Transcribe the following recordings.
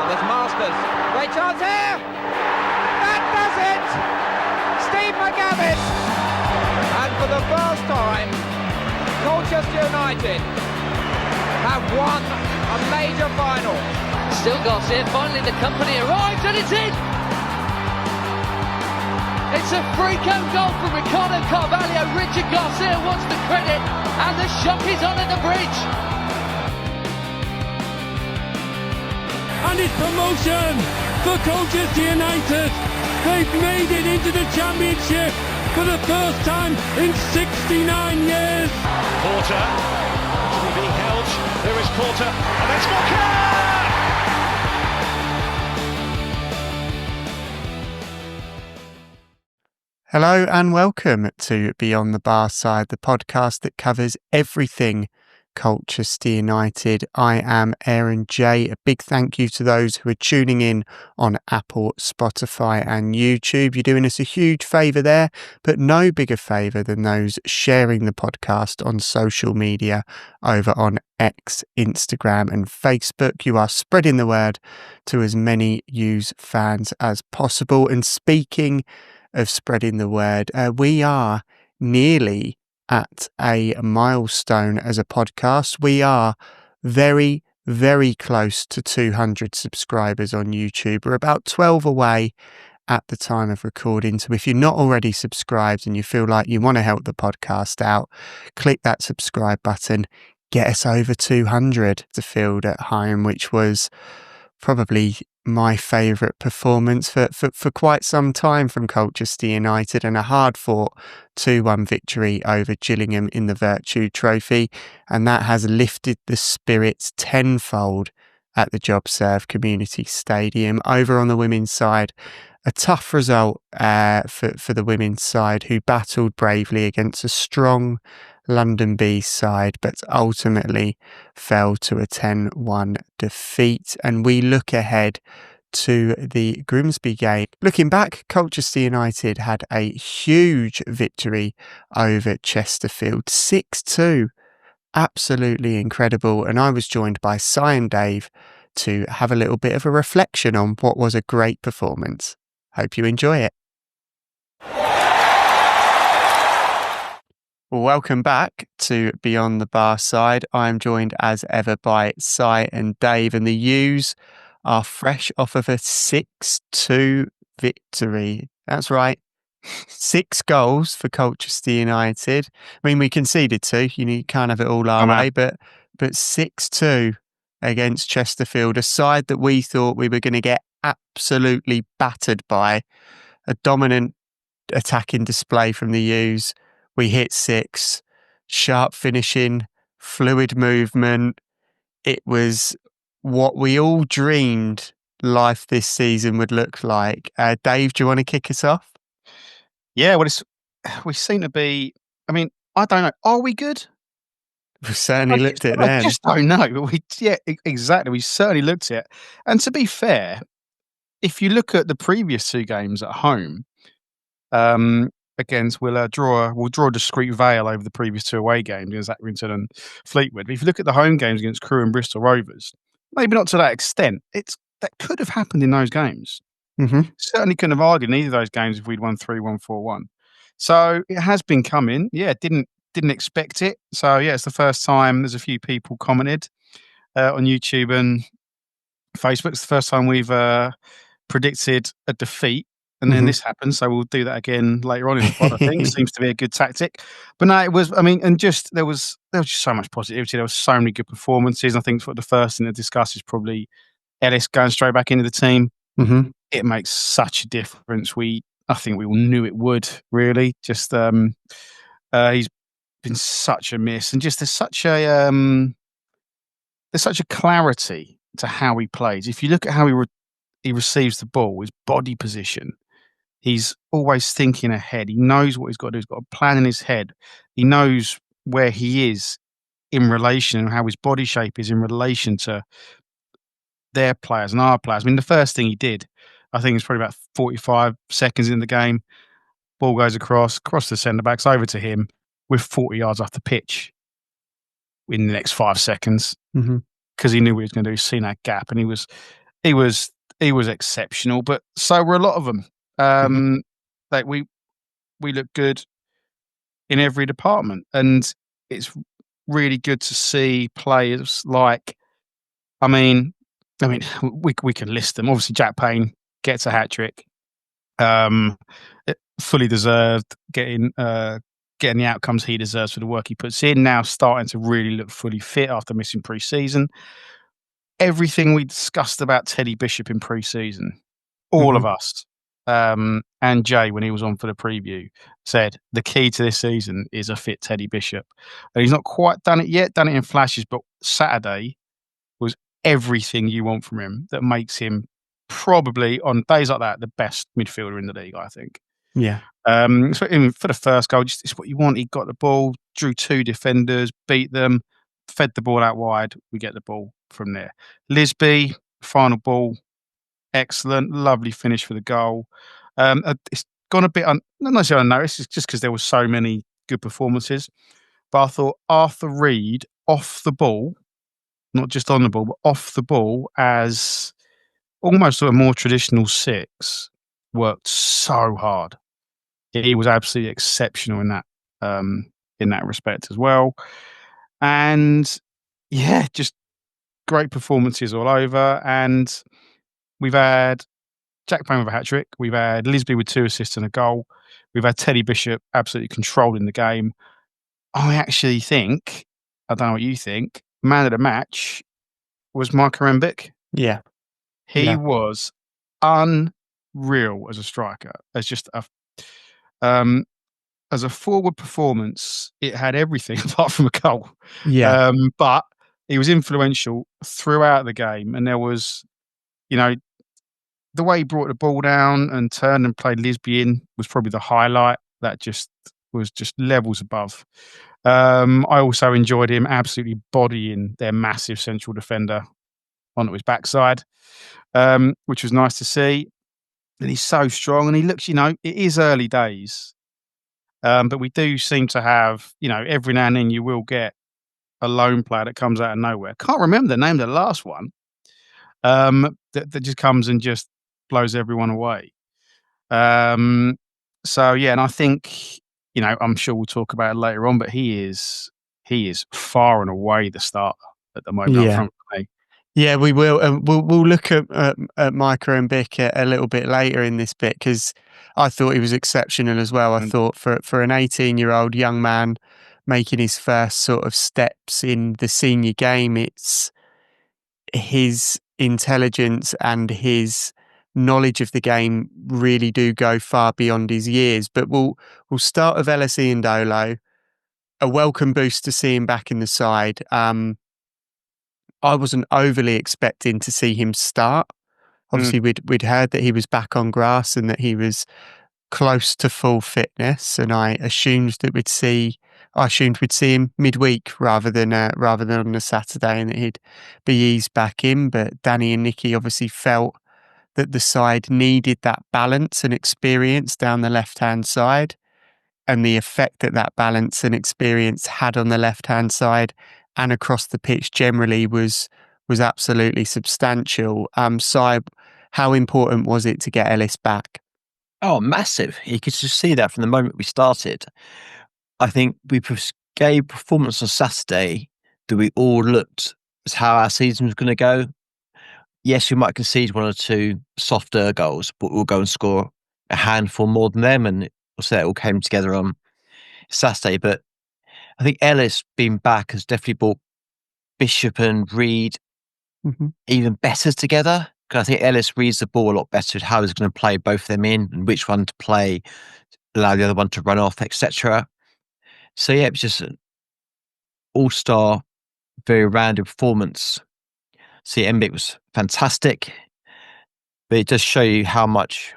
There's Masters. Great chance here. That does it. Steve McGavin. And for the first time, Colchester United have won a major final. Still Garcia, finally the company arrives and it's in! It's a freak-out goal from Ricardo Carvalho. Richard Garcia wants the credit and the shock is on at the bridge. And it's promotion for Colchester United. They've made it into the championship for the first time in 69 years. Porter, being held. There is Porter, and that's Walker! Hello and welcome to Beyond the Barside, the podcast that covers everything Colchester United. I am Aaron J. A big thank you to those who are tuning in on Apple, Spotify and YouTube. You're doing us a huge favour there, but no bigger favour than those sharing the podcast on social media over on X, Instagram and Facebook. You are spreading the word to as many U's fans as possible. And speaking of spreading the word, we are nearly at a milestone as a podcast. We are very, very close to 200 subscribers on YouTube. We're about 12 away at the time of recording. So if you're not already subscribed and you feel like you want to help the podcast out, click that subscribe button. Get us over 200. The field at home, which was probably my favourite performance for quite some time from Colchester United, and a hard-fought 2-1 victory over Gillingham in the Virtue Trophy, and that has lifted the spirits tenfold at the JobServe Community Stadium. Over on the women's side, a tough result for the women's side, who battled bravely against a strong London Bees side, but ultimately fell to a 10-1 defeat. And we look ahead to the Grimsby game. Looking back, Colchester United had a huge victory over Chesterfield, 6-2. Absolutely incredible. And I was joined by Si and Dave to have a little bit of a reflection on what was a great performance. Hope you enjoy it. Welcome back to Beyond the Barside. I am joined as ever by Si and Dave, and the U's are fresh off of a 6-2 victory. That's right. 6 goals for Colchester United. I mean, we conceded 2. You can't have it all our way, but 6-2 against Chesterfield, a side that we thought we were going to get absolutely battered by. A dominant attacking display from the U's. We hit 6, sharp finishing, fluid movement. It was what we all dreamed life this season would look like. Dave, do you want to kick us off? Yeah, well, we seem to be, I mean, I don't know. Are we good? We certainly looked at it then. I just don't know. But exactly. We certainly looked at it. And to be fair, if you look at the previous 2 games at home, against we'll draw a discreet veil over the previous 2 away games against Accrington and Fleetwood. But if you look at the home games against Crewe and Bristol Rovers, maybe not to that extent. That could have happened in those games. Mm-hmm. Certainly couldn't have argued in either of those games if we'd won 3-1, 4-1. So it has been coming. Yeah, didn't expect it. So yeah, it's the first time. There's a few people commented on YouTube and Facebook. It's the first time we've predicted a defeat. And then this happens, so we'll do that again later on in the pod, I think. Seems to be a good tactic. But no, it was, I mean, and just there was just so much positivity. There was so many good performances. I think the first thing to discuss is probably Ellis going straight back into the team. Mm-hmm. It makes such a difference. I think we all knew it would, really. Just he's been such a miss. And just there's such a clarity to how he plays. If you look at how he receives the ball, his body position, he's always thinking ahead. He knows what he's got to do. He's got a plan in his head. He knows where he is in relation and how his body shape is in relation to their players and our players. I mean, the first thing he did, I think it's probably about 45 seconds in the game. Ball goes across the centre-backs, over to him with 40 yards off the pitch in the next 5 seconds. Mm-hmm. Because he knew what he was going to do. He's seen that gap, and he was he was exceptional, but so were a lot of them. Like we look good in every department, and it's really good to see players like. I mean, we can list them. Obviously, Jack Payne gets a hat trick. Fully deserved, getting the outcomes he deserves for the work he puts in. Now starting to really look fully fit after missing pre-season. Everything we discussed about Teddy Bishop in pre-season, all of us, and Jay, when he was on for the preview, said the key to this season is a fit Teddy Bishop. And he's not quite done it yet, done it in flashes, but Saturday was everything you want from him that makes him probably, on days like that, the best midfielder in the league, I think. Yeah. So for the first goal, just it's what you want. He got the ball, drew 2 defenders, beat them, fed the ball out wide. We get the ball from there. Lisby, final ball, excellent, lovely finish for the goal. It's gone a bit not necessarily unnoticed. It's just because there were so many good performances. But I thought Arthur Reed off the ball, not just on the ball, but off the ball as almost a more traditional 6, worked so hard. He was absolutely exceptional in that respect as well. And yeah, just great performances all over. And we've had Jack Payne with a hat trick. We've had Lisby with 2 assists and a goal. We've had Teddy Bishop absolutely controlling the game. I actually think, I don't know what you think, man of the match was Mark Rembick. Yeah. He was unreal as a striker. As just as a forward performance, it had everything apart from a goal. Yeah. But he was influential throughout the game, and there was, the way he brought the ball down and turned and played Lisby in was probably the highlight. That just was just levels above. I also enjoyed him absolutely bodying their massive central defender onto his backside, which was nice to see. And he's so strong, and he looks, it is early days, but we do seem to have, every now and then you will get a lone player that comes out of nowhere. Can't remember the name of the last one, that just comes and just blows everyone away. So yeah, and I think, I'm sure we'll talk about it later on, but he is far and away the starter at the moment up front for me. Yeah, we will. We'll look at Micah and Bick a little bit later in this bit, because I thought he was exceptional as well. I thought for an 18-year-old young man making his first sort of steps in the senior game, it's his intelligence and his knowledge of the game really do go far beyond his years. But we'll start with Ellis Iandolo. A welcome boost to see him back in the side. I wasn't overly expecting to see him start. Obviously, we'd heard that he was back on grass and that he was close to full fitness, and I assumed we'd see him midweek rather than on a Saturday, and that he'd be eased back in. But Danny and Nicky obviously felt that the side needed that balance and experience down the left-hand side, and the effect that balance and experience had on the left-hand side and across the pitch generally was absolutely substantial. Si, how important was it to get Ellis back? Oh, massive. You could just see that from the moment we started. I think we gave performance on Saturday that we all looked as how our season was going to go. Yes, we might concede 1 or 2 softer goals, but we'll go and score a handful more than them, and we'll say it all came together on Saturday. But I think Ellis being back has definitely brought Bishop and Reed even better together. Because I think Ellis reads the ball a lot better, how he's going to play both of them in and which one to play, allow the other one to run off, etc. So yeah, it was just an all-star, very rounded performance. See, Embiid was fantastic, but it does show you how much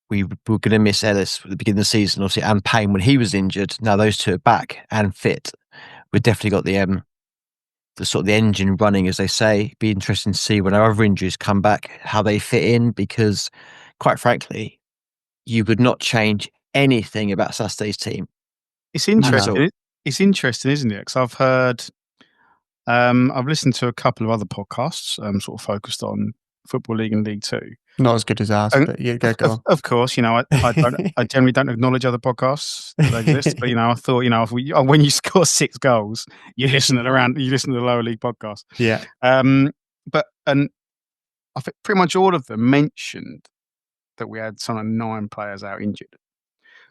we were going to miss Ellis at the beginning of the season, obviously, and Payne when he was injured. Now those two are back and fit. We've definitely got the sort of the engine running, as they say. Be interesting to see when our other injuries come back, how they fit in, because quite frankly, you would not change anything about Saturday's team. It's interesting. It's interesting, isn't it? Because I've listened to a couple of other podcasts, sort of focused on Football League and League Two. Not as good as ours, And but yeah, go on. Of course, I generally don't acknowledge other podcasts that exist, but I thought, when you score 6 goals, you listen to the lower league podcast. Yeah. And I think pretty much all of them mentioned that we had some 9 players out injured.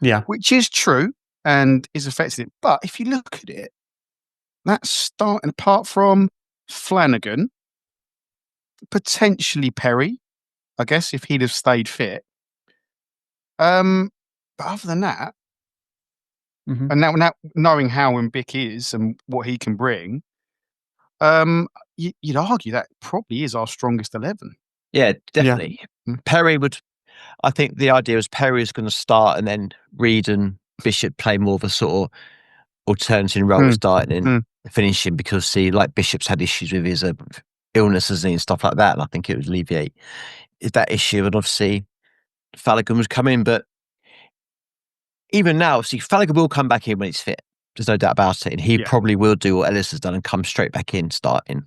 Yeah. Which is true and is affected it. But if you look at it, that's starting apart from Flanagan, potentially Perry, I guess, if he'd have stayed fit. But other than that, and now knowing how Mbick is and what he can bring, you'd argue that probably is our strongest 11. Yeah, definitely. Yeah. Perry would. I think the idea was Perry was going to start, and then Reed and Bishop play more of a sort of alternative role, starting and finishing, because like Bishop's had issues with his illnesses and stuff like that, and I think it would alleviate that issue. And obviously, Flanagan was coming, but even now, see, Flanagan will come back in when he's fit. There's no doubt about it, and he probably will do what Ellis has done and come straight back in starting.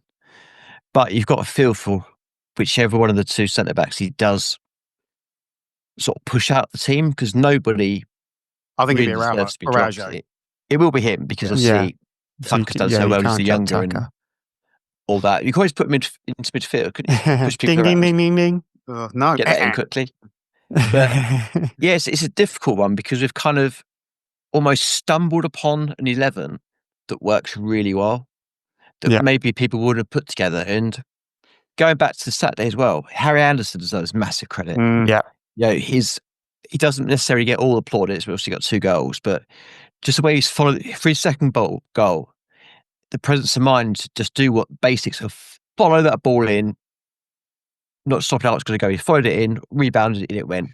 But you've got to feel for whichever one of the 2 centre backs he does sort of push out the team, because nobody. I think really it'd be deserves to be dropped. Araujo. It will be him, because obviously Tucker's done so well as the younger and all that. You can always put him into midfield, couldn't you? Push people ding, around. ding, ding, ding. No, get that in quickly. But yes, it's a difficult one, because we've kind of almost stumbled upon an 11 that works really well, that maybe people would have put together. And going back to the Saturday as well, Harry Anderson deserves massive credit. He doesn't necessarily get all the plaudits. We obviously got 2 goals, but just the way he's followed for his second goal, the presence of mind to just do what basics of follow that ball in, not stopping how it's going to go. He followed it in, rebounded it, and it went.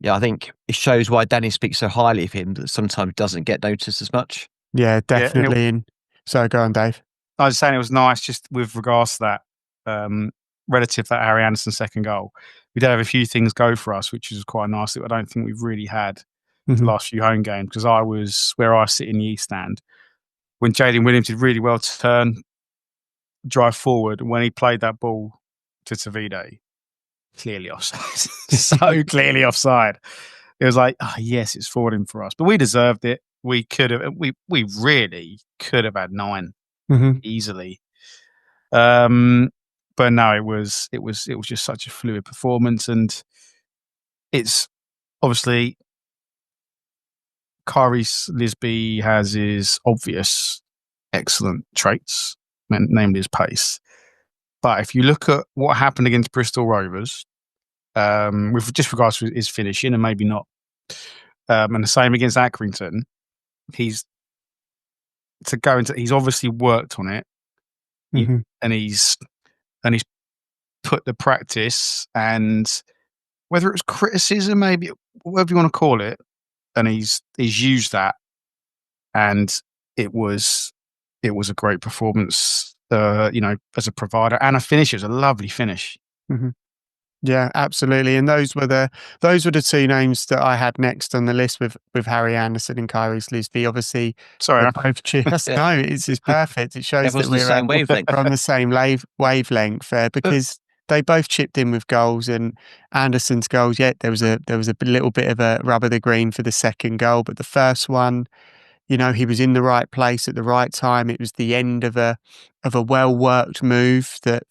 Yeah, I think it shows why Danny speaks so highly of him, that sometimes doesn't get noticed as much. Yeah, definitely. So go on, Dave. I was saying it was nice just with regards to that, relative to that Harry Anderson second goal. We did have a few things go for us, which is quite nice, that I don't think we've really had the last few home games, because I was where I sit in the East Stand when Jaden Williams did really well to turn, drive forward, and when he played that ball to Tavide, clearly offside. So clearly offside. It was like, yes, it's falling for us, but we deserved it. We could have. We really could have had 9 easily. But no, it was just such a fluid performance, and it's obviously Kyrese Lisby has his obvious excellent traits, namely his pace. But if you look at what happened against Bristol Rovers, with just regards to his finishing, and maybe not, and the same against Accrington, he's obviously worked on it, and he's put the practice, and whether it was criticism, maybe whatever you want to call it, and he's used that, and it was a great performance, as a provider and a finish. It was a lovely finish. Yeah, absolutely. And those were the 2 names that I had next on the list, with Harry Anderson and Kyrese Lisby. Obviously, sorry, both no, it's perfect. It shows that we're on the same wavelength, because they both chipped in with goals, and Anderson's goals. There was a little bit of a rub of the green for the second goal, but the first one, he was in the right place at the right time. It was the end of a well worked move that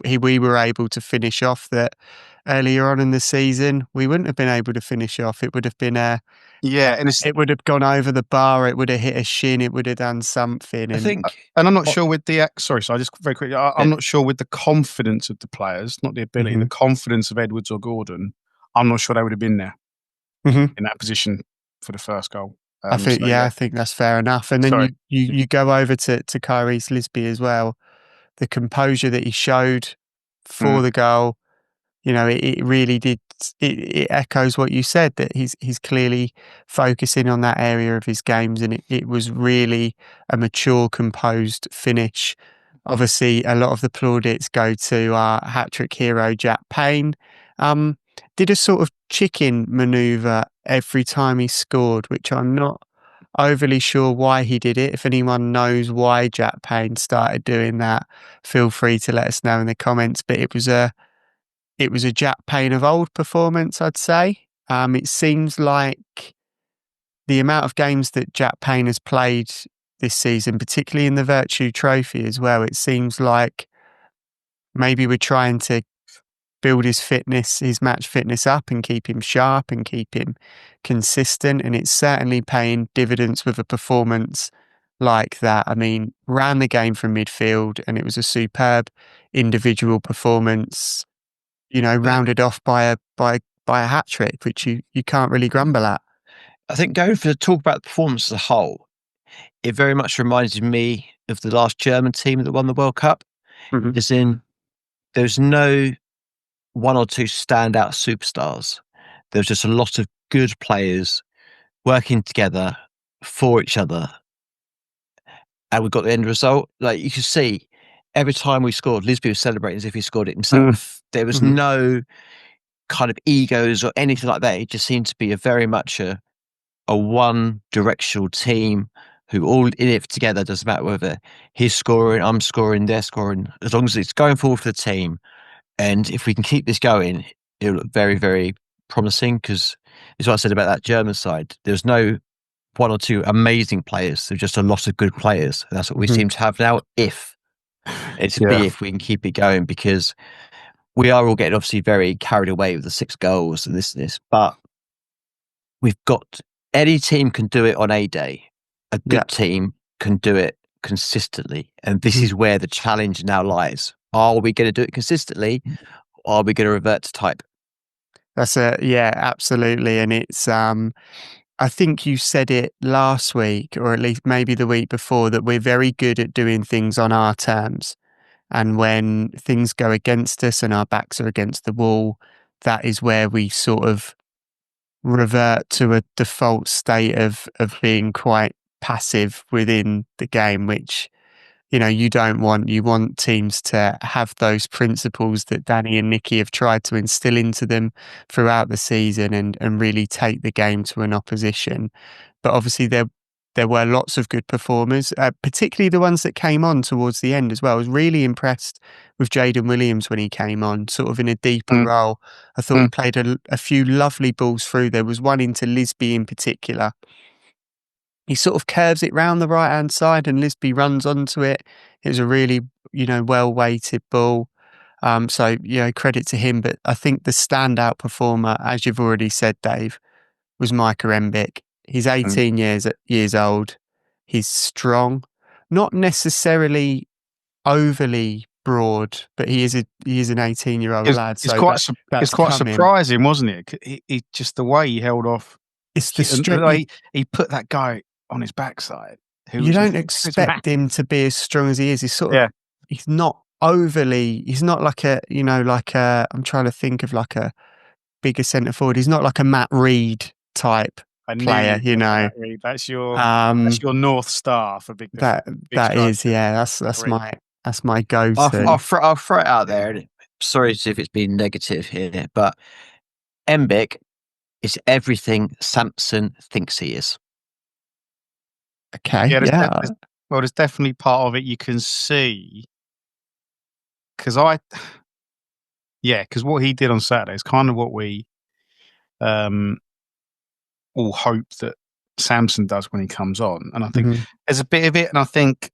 we were able to finish off. That earlier on in the season we wouldn't have been able to finish off. It would have been it would have gone over the bar. It would have hit a shin. It would have done something. I think, and I'm not sure with the I just very quickly. I'm not sure with the confidence of the players, not the ability, the confidence of Edwards or Gordon. I'm not sure they would have been there in that position for the first goal. I think that's fair enough. And then you go over to Kyrese Lisby as well. The composure that he showed for the goal, it really did. It echoes what you said, that he's clearly focusing on that area of his games, and it was really a mature, composed finish. Obviously, a lot of the plaudits go to our hat-trick hero, Jack Payne. Did a sort of chicken manoeuvre every time he scored, which I'm not overly sure why he did it. If anyone knows why Jack Payne started doing that, feel free to let us know in the comments. But it was it was a Jack Payne of old performance, I'd say. It seems like the amount of games that Jack Payne has played this season, particularly in the Virtue Trophy as well, it seems like maybe we're trying to build his match fitness up and keep him sharp and keep him consistent. And it's certainly paying dividends with a performance like that. I mean, ran the game from midfield and it was a superb individual performance, rounded off by a hat trick, which you can't really grumble at. I think going for the talk about the performance as a whole, it very much reminded me of the last German team that won the World Cup. Mm-hmm. As in, there's no one or two standout superstars. There's just a lot of good players working together for each other. And we got the end result. Like you could see, every time we scored, Lisby was celebrating as if he scored it himself. There was no kind of egos or anything like that. It just seemed to be a very much a one-directional team who all in it together. Doesn't matter whether he's scoring, I'm scoring, they're scoring. As long as it's going forward for the team, and if we can keep this going, it'll look very, very promising. Because it's what I said about that German side. There's no one or two amazing players. There's just a lot of good players. And that's what we seem to have now. If we can keep it going, because we are all getting obviously very carried away with the 6 goals and this, but we've got. Any team can do it on a day. A good team can do it consistently. And this is where the challenge now lies. Are we going to do it consistently? Or are we going to revert to type? Absolutely. And it's, I think you said it last week, or at least maybe the week before, that we're very good at doing things on our terms. And when things go against us and our backs are against the wall, that is where we sort of revert to a default state of being quite passive within the game, which you don't want. You want teams to have those principles that Danny and Nicky have tried to instill into them throughout the season and really take the game to an opposition. But obviously there were lots of good performers, particularly the ones that came on towards the end as well. I was really impressed with Jaden Williams when he came on, sort of in a deeper role. I thought he played a few lovely balls through. There was one into Lisby in particular. He sort of curves it round the right-hand side and Lisby runs onto it. It was a really, well-weighted ball. So, credit to him. But I think the standout performer, as you've already said, Dave, was Micah Embick. He's 18 years old. He's strong, not necessarily overly broad, but he is an 18-year-old lad. It's quite surprising, wasn't it? He just the way he held off. It's the way he put that guy on his backside. You don't expect him to be as strong as he is. He's sort of he's not overly. He's not like I'm trying to think of like a bigger centre forward. He's not like a Matt Reed type player, That's your North Star for big. That's my go-to. I'll throw it out there. Sorry if it's been negative here, but Embick is everything Samson thinks he is. Okay. There's definitely part of it you can see. Because what he did on Saturday is kind of what we all hope that Samson does when he comes on. And I think there's a bit of it, and I think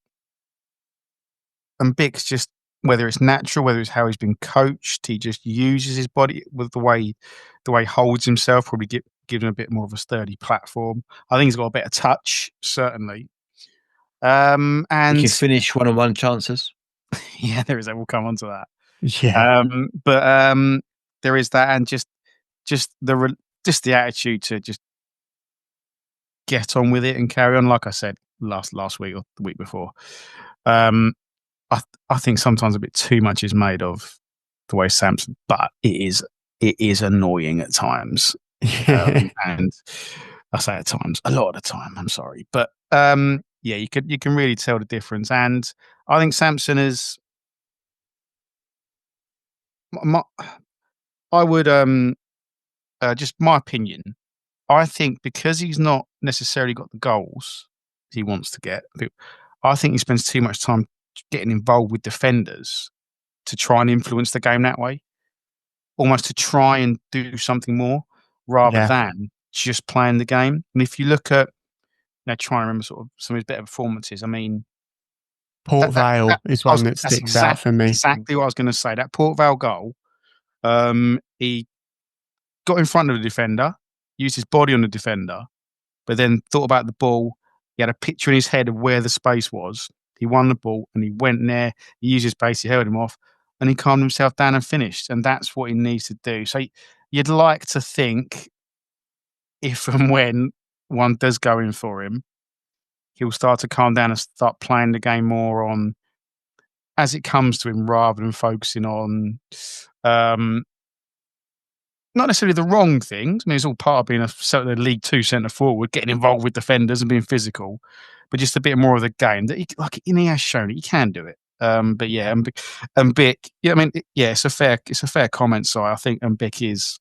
Embick's just, whether it's natural, whether it's how he's been coached, he just uses his body with the way he holds himself, probably gives him a bit more of a sturdy platform. I think he's got a better touch, certainly. And he can finish one-on-one chances. Yeah, there is. We'll come on to that. Yeah. But there is that, and just the attitude to just get on with it and carry on. Like I said last week or the week before, I think sometimes a bit too much is made of the way Samson, but it is annoying at times. And I say at times, a lot of the time. I'm sorry, but you can really tell the difference. And I think Samson is. I would just my opinion. I think because he's not necessarily got the goals he wants to get, I think he spends too much time getting involved with defenders to try and influence the game that way. almost to try and do something more rather than just playing the game. And if you look at, trying to remember sort of some of his better performances, I mean, Port Vale is one that sticks out for me. Exactly what I was going to say. That Port Vale goal, he got in front of the defender, used his body on the defender, but then thought about the ball. He had a picture in his head of where the space was. He won the ball and he went there. He used his pace. He held him off and he calmed himself down and finished. And that's what he needs to do. So you'd like to think if and when one does go in for him, he'll start to calm down and start playing the game more on as it comes to him rather than focusing on not necessarily the wrong things. I mean, it's all part of being a League Two centre forward, getting involved with defenders and being physical, but just a bit more of the game that he has shown it. He can do it. But yeah, and Bick, yeah, I mean, it's a fair comment. So I think Bick is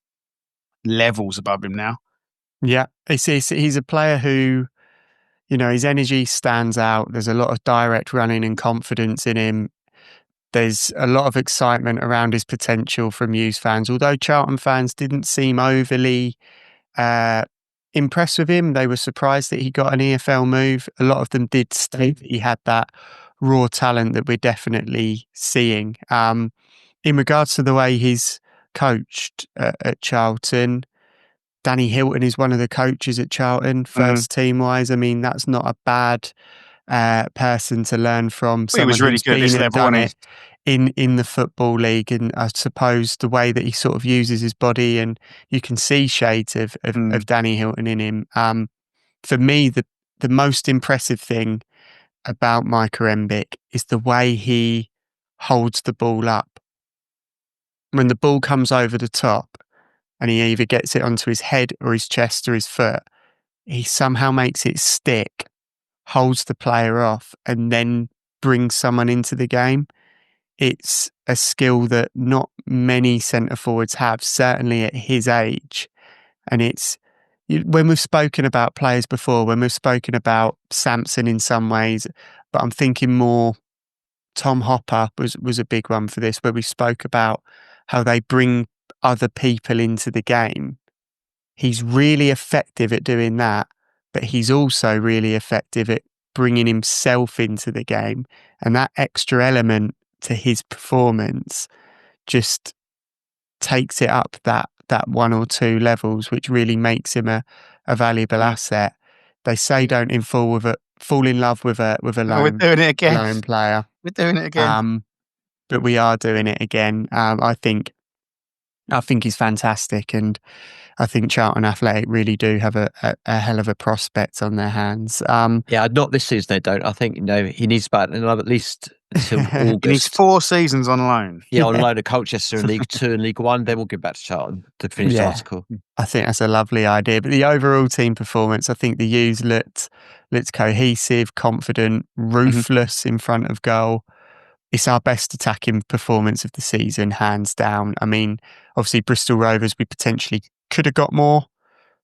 levels above him now. Yeah, he's a player who, his energy stands out. There's a lot of direct running and confidence in him. There's a lot of excitement around his potential from Hughes fans, although Charlton fans didn't seem overly impressed with him. They were surprised that he got an EFL move. A lot of them did state that he had that raw talent that we're definitely seeing. In regards to the way he's coached at Charlton, Danny Hilton is one of the coaches at Charlton, first team-wise. I mean, that's not a bad person to learn from. He was really good at this level, done it in the Football League. And I suppose the way that he sort of uses his body, and you can see shades of Danny Hilton in him. For me, the most impressive thing about Micah Mbick is the way he holds the ball up. When the ball comes over the top and he either gets it onto his head or his chest or his foot, he somehow makes it stick, holds the player off, and then brings someone into the game. It's a skill that not many centre forwards have, certainly at his age. And when we've spoken about players before, when we've spoken about Samson in some ways, but I'm thinking more Tom Hopper was a big one for this, where we spoke about how they bring other people into the game. He's really effective at doing that, but he's also really effective at bringing himself into the game. And that extra element to his performance just takes it up that one or two levels, which really makes him a valuable asset. They say don't fall in love with a lone, we're doing it again. Lone player. We're doing it again. But we are doing it again. I think he's fantastic, and I think Charlton Athletic really do have a hell of a prospect on their hands. Not this season they don't. I think he needs about another at least until August. He needs 4 seasons on loan. Yeah, on loan at Colchester in League 2 and League 1. Then we'll get back to Charlton to finish the article. I think that's a lovely idea. But the overall team performance, I think the U's looked cohesive, confident, ruthless in front of goal. It's our best attacking performance of the season, hands down. I mean, obviously Bristol Rovers, we potentially could have got more,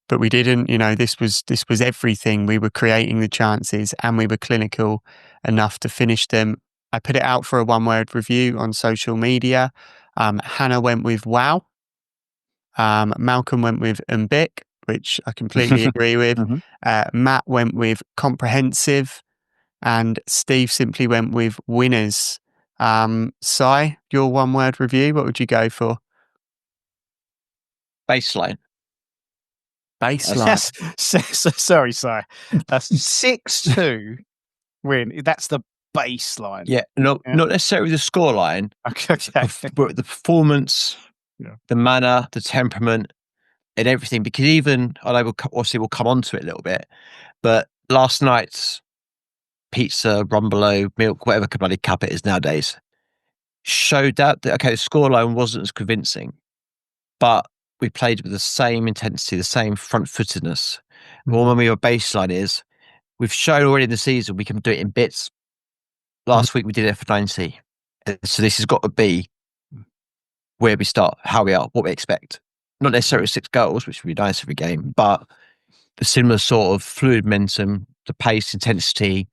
but we didn't. This was everything. We were creating the chances and we were clinical enough to finish them. I put it out for a one-word review on social media. Hannah went with wow. Malcolm went with Mbick, which I completely agree with. Matt went with comprehensive, and Steve simply went with winners. Si, your one-word review, what would you go for? Baseline. Sorry, Si. A 6-2 win. That's the baseline. Yeah, not necessarily the scoreline. Okay. But the performance, the manner, the temperament, and everything. Because even, I know we'll come on to it a little bit, but last night's pizza, Rumbelow, milk, whatever bloody cup it is nowadays, showed that the scoreline wasn't as convincing, but we played with the same intensity, the same front-footedness. Well, when your baseline is, we've shown already in the season we can do it in bits. Last week we did it for 90. So this has got to be where we start, how we are, what we expect. Not necessarily 6 goals, which would be nice every game, but the similar sort of fluid momentum, the pace, intensity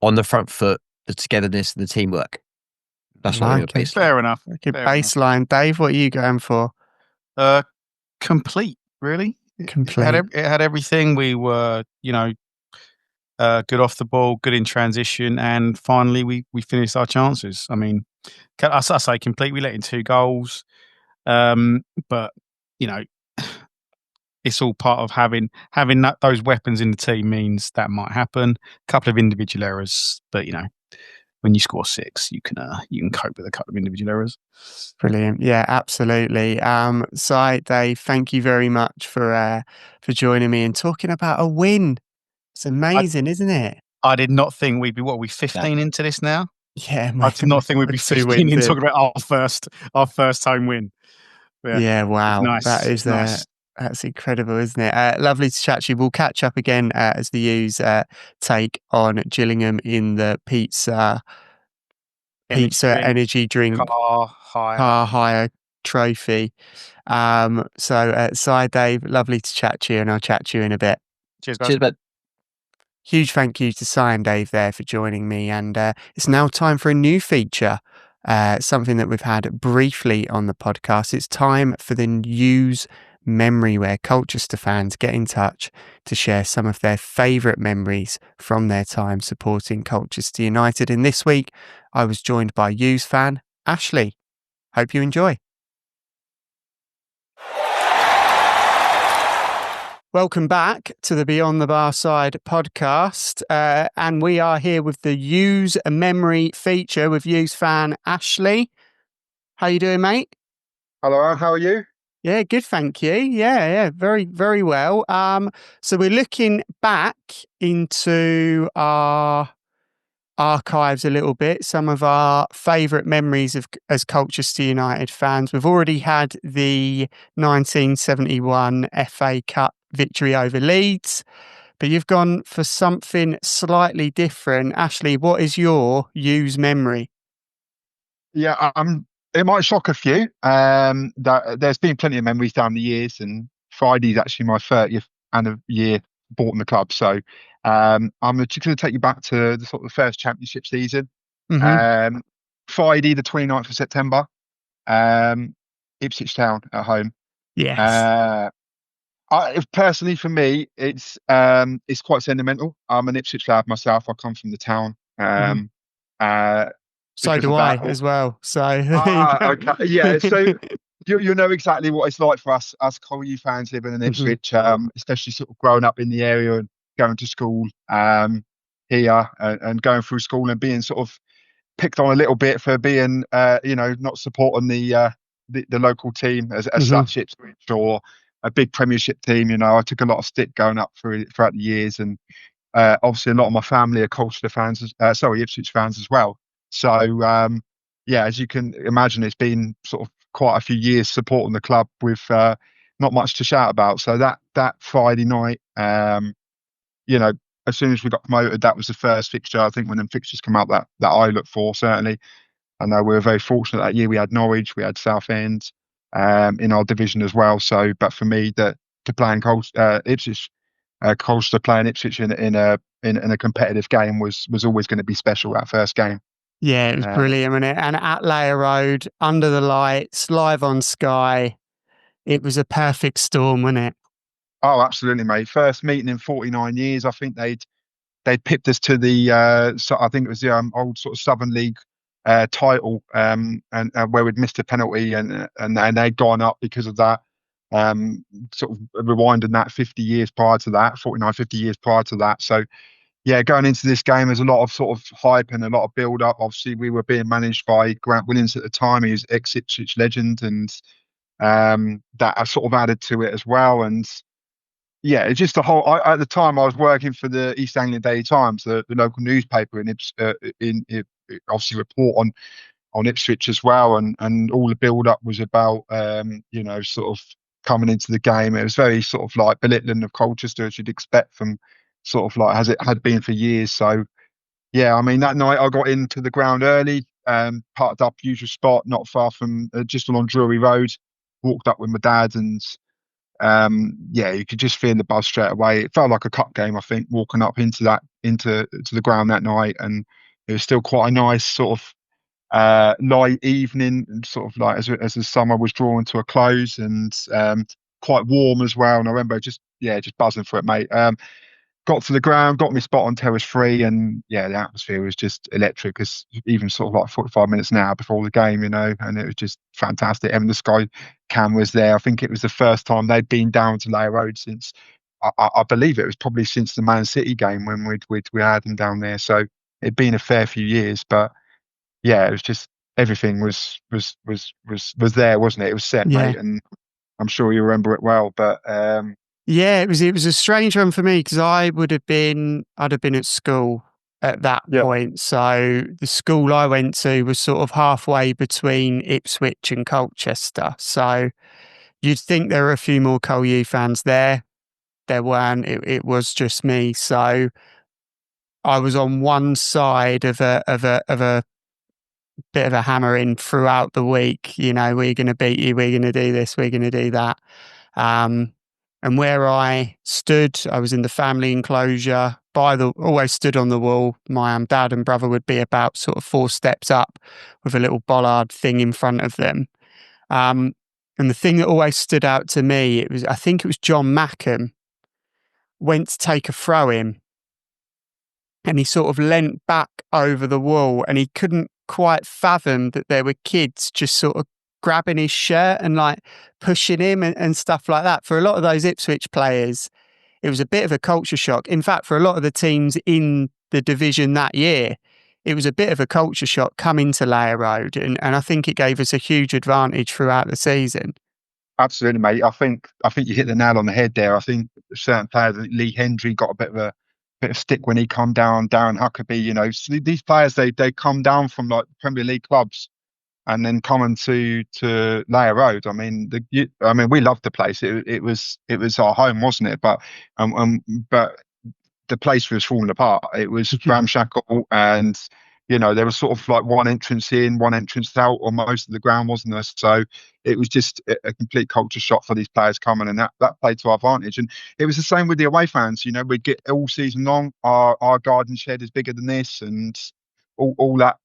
on the front foot, the togetherness and the teamwork. That's what we're based on. Fair enough. Baseline. Dave, what are you going for? Complete, really. Complete. It had everything. We were, good off the ball, good in transition, and finally we finished our chances. I mean, I say complete. We let in 2 goals, but it's all part of having those weapons in the team means that might happen. A couple of individual errors, but when you score 6, you can cope with a couple of individual errors. Brilliant. Yeah, absolutely. Dave, thank you very much for joining me and talking about a win. It's amazing, isn't it? I did not think we'd be 15 into this now. Yeah, I did not think we'd be 2 15 wins in in. talking about our first home win. Yeah, wow. Nice. That is nice. That's incredible, isn't it? Lovely to chat to you. We'll catch up again as the U's take on Gillingham in the pizza energy drink car hire trophy. Dave, lovely to chat to you, and I'll chat to you in a bit. Cheers, guys. Cheers, bud. Huge thank you to Si and Dave there for joining me, and it's now time for a new feature, something that we've had briefly on the podcast. It's time for the News Memory, where Colchester fans get in touch to share some of their favourite memories from their time supporting Colchester United. And this week, I was joined by U's fan, Ashley. Hope you enjoy. Welcome back to the Beyond the Barside podcast. And we are here with the Use a Memory feature with Use fan Ashley. How you doing, mate? Hello, how are you? Yeah, good, thank you. Yeah, very, very well. So we're looking back into our archives a little bit, some of our favourite memories as Colchester United fans. We've already had the 1971 FA Cup victory over Leeds, but you've gone for something slightly different. Ashley, what is your U's memory? Yeah, it might shock a few. There's been plenty of memories down the years, and Friday's actually my 30th year bought in the club. So I'm just going to take you back to the sort of the first championship season. Mm-hmm. Friday, the 29th of September, Ipswich Town at home. Yes. Personally, for me, it's quite sentimental. I'm an Ipswich lad myself. I come from the town. So do I as well. So okay. Yeah. So you know exactly what it's like for us Collie fans living in Ipswich, especially sort of growing up in the area and going to school here and going through school and being sort of picked on a little bit for being not supporting the local team as such, Ipswich, or a big Premiership team. I took a lot of stick going up throughout the years, and obviously a lot of my family are Colchester fans, Ipswich fans as well. So as you can imagine, it's been sort of quite a few years supporting the club with not much to shout about. So that Friday night, as soon as we got promoted, that was the first fixture. I think when them fixtures come out that I look for, certainly. I know we were very fortunate that year. We had Norwich, we had Southend in our division as well. So, but for me, to play in Ipswich, Colchester playing Ipswich in a competitive game was always going to be special. That first game. Yeah, it was brilliant, wasn't it? And at Layer Road, under the lights, live on Sky, it was a perfect storm, wasn't it? Oh, absolutely, mate. First meeting in 49 years. I think they'd pipped us to the I think it was the old sort of Southern League title, and where we'd missed a penalty, and they'd gone up because of that. Sort of rewinding that 50 years prior to that, 49, 50 years prior to that. So yeah, going into this game, there's a lot of sort of hype and a lot of build up. Obviously, we were being managed by Grant Williams at the time. He was ex-Ipswich legend, and that sort of added to it as well. And yeah, it's just the whole. At the time, I was working for the East Anglia Daily Times, the local newspaper in obviously report on Ipswich as well, and all the build up was about sort of coming into the game. It was very sort of like belittling of Colchester, as you'd expect from sort of like as it had been for years. So yeah, I mean, that night I got into the ground early, parked up usual spot, not far from just along Drury Road, walked up with my dad, and you could just feel the buzz straight away. It felt like a cup game, I think, walking up into the ground that night, and it was still quite a nice sort of light evening, and sort of like as the summer was drawing to a close, and quite warm as well. And I remember just buzzing for it, mate. Got to the ground, got me spot on terrace 3, and the atmosphere was just electric. Because even sort of like 45 minutes now before the game, and it was just fantastic. And the Sky cameras there. I think it was the first time they'd been down to Layer Road since I believe it was probably since the Man City game when we had them down there. So it'd been a fair few years, but it was just everything was there, wasn't it? It was set, mate, and I'm sure you remember it well. But it was a strange one for me because I'd have been at school at that point. So the school I went to was sort of halfway between Ipswich and Colchester. So you'd think there were a few more Col U fans there. There weren't. It was just me. So I was on one side of a bit of a hammering throughout the week. We're going to beat you. We're going to do this. We're going to do that. And where I stood, I was in the family enclosure. Always stood on the wall. My dad and brother would be about sort of 4 steps up with a little bollard thing in front of them. And the thing that always stood out to me, I think it was John Mackham went to take a throw in, and he sort of leant back over the wall, and he couldn't quite fathom that there were kids just sort of grabbing his shirt and like pushing him and stuff like that. For a lot of those Ipswich players, it was a bit of a culture shock. In fact, for a lot of the teams in the division that year, it was a bit of a culture shock coming to Layer Road, and I think it gave us a huge advantage throughout the season. Absolutely, mate. I think you hit the nail on the head there. I think certain players, Lee Hendry, got a bit of stick when he come down. Darren Huckabee, so these players they come down from like Premier League clubs, and then coming to Layer Road. I mean, we loved the place. It was our home, wasn't it? But the place was falling apart. It was ramshackle, and there was sort of like one entrance in, one entrance out on most of the ground, wasn't there? So it was just a complete culture shock for these players coming, and that played to our advantage. And it was the same with the away fans. We'd get all season long, our garden shed is bigger than this, and all that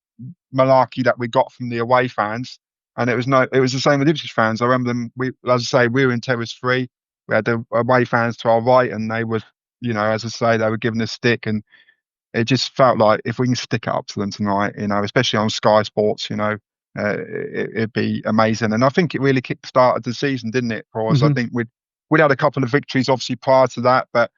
malarkey that we got from the away fans. And it was the same with Ipswich fans. I remember them. As I say, we were in terrace 3. We had the away fans to our right, and they were, as I say, they were giving us stick, and it just felt like if we can stick it up to them tonight, especially on Sky Sports, it'd be amazing. And I think it really kick-started the season, didn't it, for us? I think we'd had a couple of victories, obviously, prior to that, but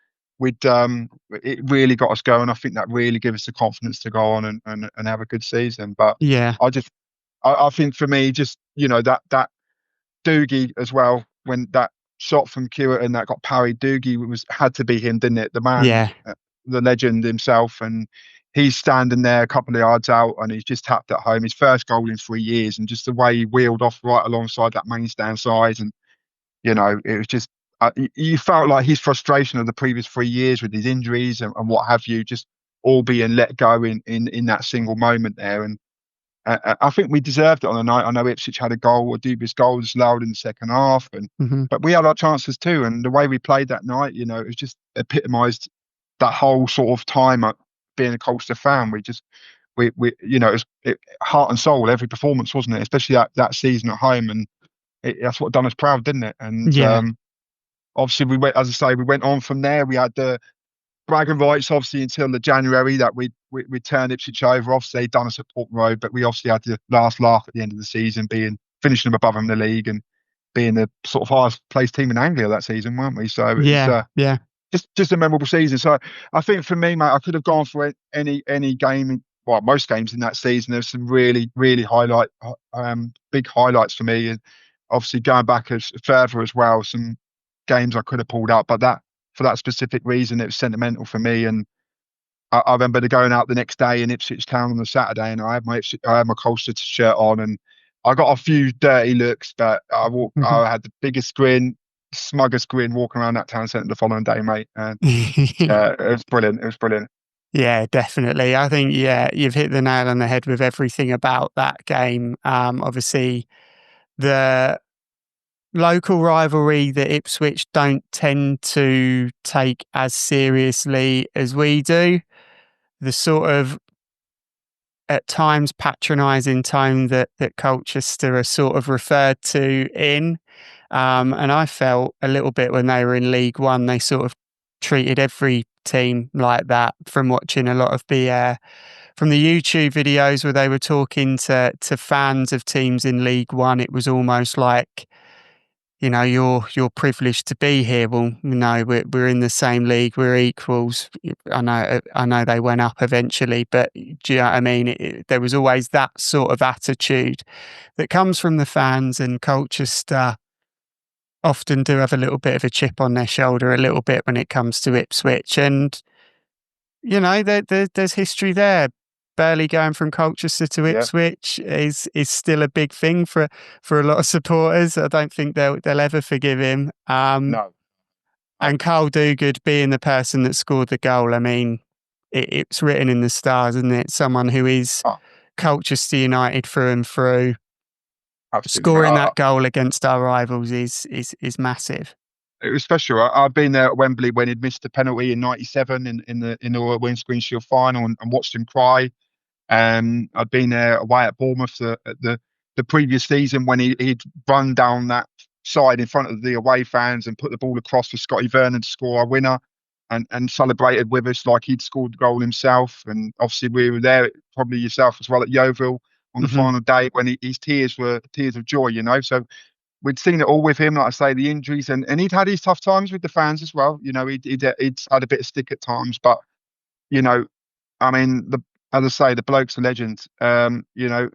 it really got us going. I think that really gave us the confidence to go on and have a good season. But I think for me, just that Doogie as well, when that shot from Kewitt that got parried, Doogie had to be him, didn't it? The man, the legend himself, and he's standing there a couple of yards out, and he's just tapped it home. His first goal in 3 years, and just the way he wheeled off right alongside that main stand side, and it was just you felt like his frustration of the previous 3 years with his injuries and what have you, just all being let go in that single moment there. And I think we deserved it on the night. I know Ipswich had a dubious goal allowed in the second half, but we had our chances too. And the way we played that night, it was just epitomised that whole sort of time being a Colchester fan. It was heart and soul every performance, wasn't it? Especially that season at home, and that's what done us proud, didn't it? And obviously we went on from there. We had the bragging rights, obviously, until the January that we turned Ipswich over. Obviously, they'd done us at Port Road, but we obviously had the last laugh at the end of the season, finishing them above them in the league and being the sort of highest placed team in Anglia that season, weren't we? So just a memorable season. So I think for me, mate, I could have gone for any game, most games in that season. There's some really, really big highlights for me, and obviously going back further as well, some games I could have pulled out, but for that specific reason, it was sentimental for me. And I remember going out the next day in Ipswich Town on the Saturday, and I had my Colchester shirt on, and I got a few dirty looks, but I had the biggest grin, smuggest grin walking around that town centre the following day, mate. And it was brilliant. It was brilliant. Yeah, definitely. I think, you've hit the nail on the head with everything about that game. Obviously, the local rivalry that Ipswich don't tend to take as seriously as we do. The sort of at times patronising tone that Colchester are sort of referred to in. And I felt a little bit when they were in League One, they sort of treated every team like that. From watching a lot of the from the YouTube videos where they were talking to fans of teams in League One, it was almost like, you know, you're privileged to be here. Well, no, we're in the same league, we're equals. I know they went up eventually, but do you know what I mean? There was always that sort of attitude that comes from the fans, and Colchester often do have a little bit of a chip on their shoulder a little bit when it comes to Ipswich. And, you know, there's history there. Burley going from Colchester to Ipswich is still a big thing for a lot of supporters. I don't think they'll ever forgive him. No. And Carl Dogood being the person that scored the goal, I mean, it's written in the stars, isn't it? Someone who is Colchester United through and through. Absolutely. Scoring that goal against our rivals is massive. It was special. I've been there at Wembley when he'd missed the penalty in '97 in the Windscreen Shield final and watched him cry. I'd been there away at Bournemouth the previous season when he'd run down that side in front of the away fans and put the ball across for Scotty Vernon to score our winner, and celebrated with us like he'd scored the goal himself. And obviously we were there, probably yourself as well, at Yeovil on the final day when his tears were tears of joy, you know. So we'd seen it all with him, like I say, the injuries, and he'd had his tough times with the fans as well. You know, he'd had a bit of stick at times, but, you know, I mean, as I say, the bloke's a legend. You know,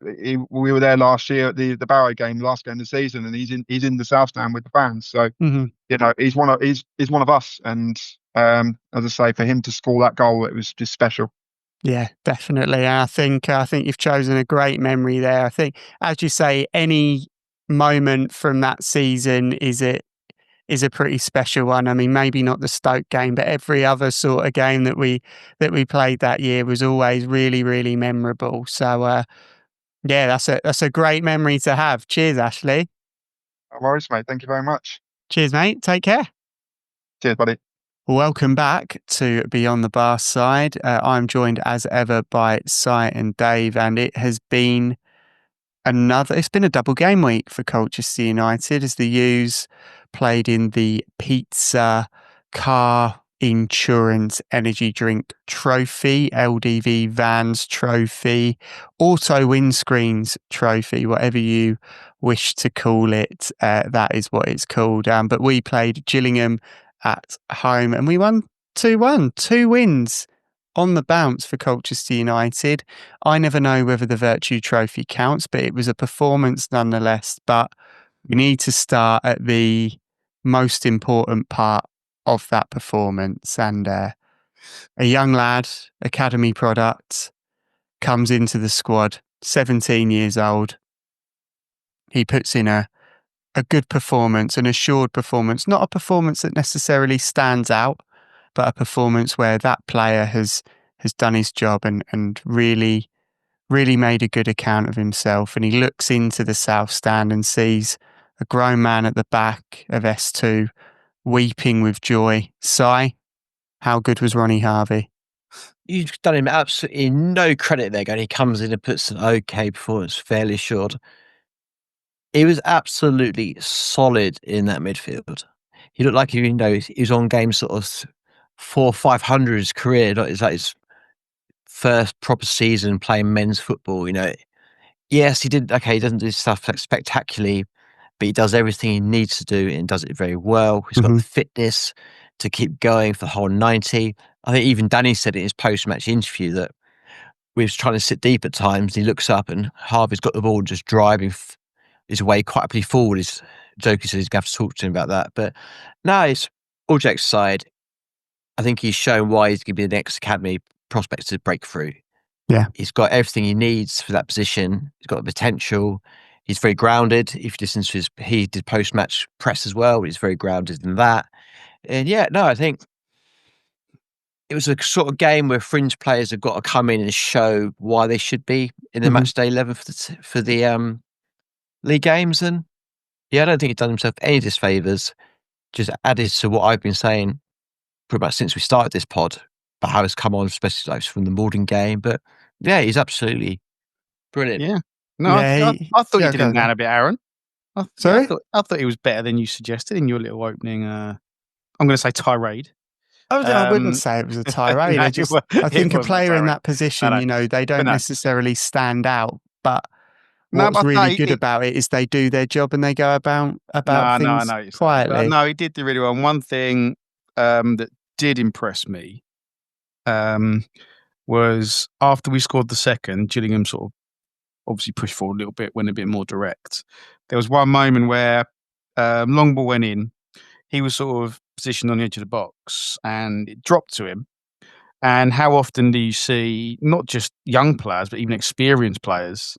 we were there last year at the Barrow game, last game of the season, and he's in the South Stand with the fans. So you know, he's one of us. And as I say, for him to score that goal, it was just special. Yeah, definitely. And I think you've chosen a great memory there. I think, as you say, any moment from that season is a pretty special one. I mean, maybe not the Stoke game, but every other sort of game that we played that year was always really, really memorable. So yeah, that's a great memory to have. Cheers, Ashley. No worries, mate. Thank you very much. Cheers, mate. Take care. Cheers, buddy. Welcome back to Beyond the Barside. I'm joined as ever by Si and Dave, and it has been it's been a double game week for Colchester United as the U's played in the Pizza Car Insurance Energy Drink Trophy, LDV Vans Trophy, Auto Windscreens Trophy, whatever you wish to call it. That is what it's called. But we played Gillingham at home and we won 2-1, 2 wins on the bounce for Colchester United. I never know whether the Virtue Trophy counts, but it was a performance nonetheless. But we need to start at the most important part of that performance. And a young lad, academy product, comes into the squad, 17 years old. He puts in a good performance, an assured performance, not a performance that necessarily stands out, but a performance where that player has done his job and really, really made a good account of himself. And he looks into the South Stand and sees a grown man at the back of S2 weeping with joy. Si, how good was Ronnie Harvey? You've done him absolutely no credit there, going. He comes in and puts an okay performance, fairly assured. He was absolutely solid in that midfield. He looked like he was on game sort of 400 or 500 his career. It's like his first proper season playing men's football. You know, yes, he did. Okay, he doesn't do stuff like spectacularly, but he does everything he needs to do and does it very well. He's got the fitness to keep going for the whole 90. I think even Danny said in his post-match interview that we was trying to sit deep at times. He looks up and Harvey's got the ball just driving his way quite happily forward. His Jokey says he's going to have to talk to him about that. But no, it's all jokes aside. I think he's shown why he's going to be the next academy prospect to break through. Yeah. He's got everything he needs for that position. He's got the potential. He's very grounded. If you listen to he did post-match press as well. He's very grounded in that. And yeah, no, I think it was a sort of game where fringe players have got to come in and show why they should be in the match day 11 for the league games. And yeah, I don't think he's done himself any disfavours. Just added to what I've been saying pretty much since we started this pod about how it's come on, especially like from the Malden game. But Yeah, he's absolutely brilliant. Yeah. No, Yeah, I thought you did go him on. down a bit, Aaron. Sorry? I thought he was better than you suggested in your little opening. I'm going to say tirade. I wouldn't say it was a tirade. No, I it think a wasn't a player in tirade. that position, I know. they But don't no. necessarily stand out. But No, what's but really good about it is they do their job and they go about I know things what you're saying. But quietly. no, he did do really well. And one thing that did impress me was after we scored the second, Gillingham sort of obviously pushed forward a little bit, went a bit more direct. There was one moment where long ball went in. He was sort of positioned on the edge of the box and it dropped to him. And how often do you see not just young players, but even experienced players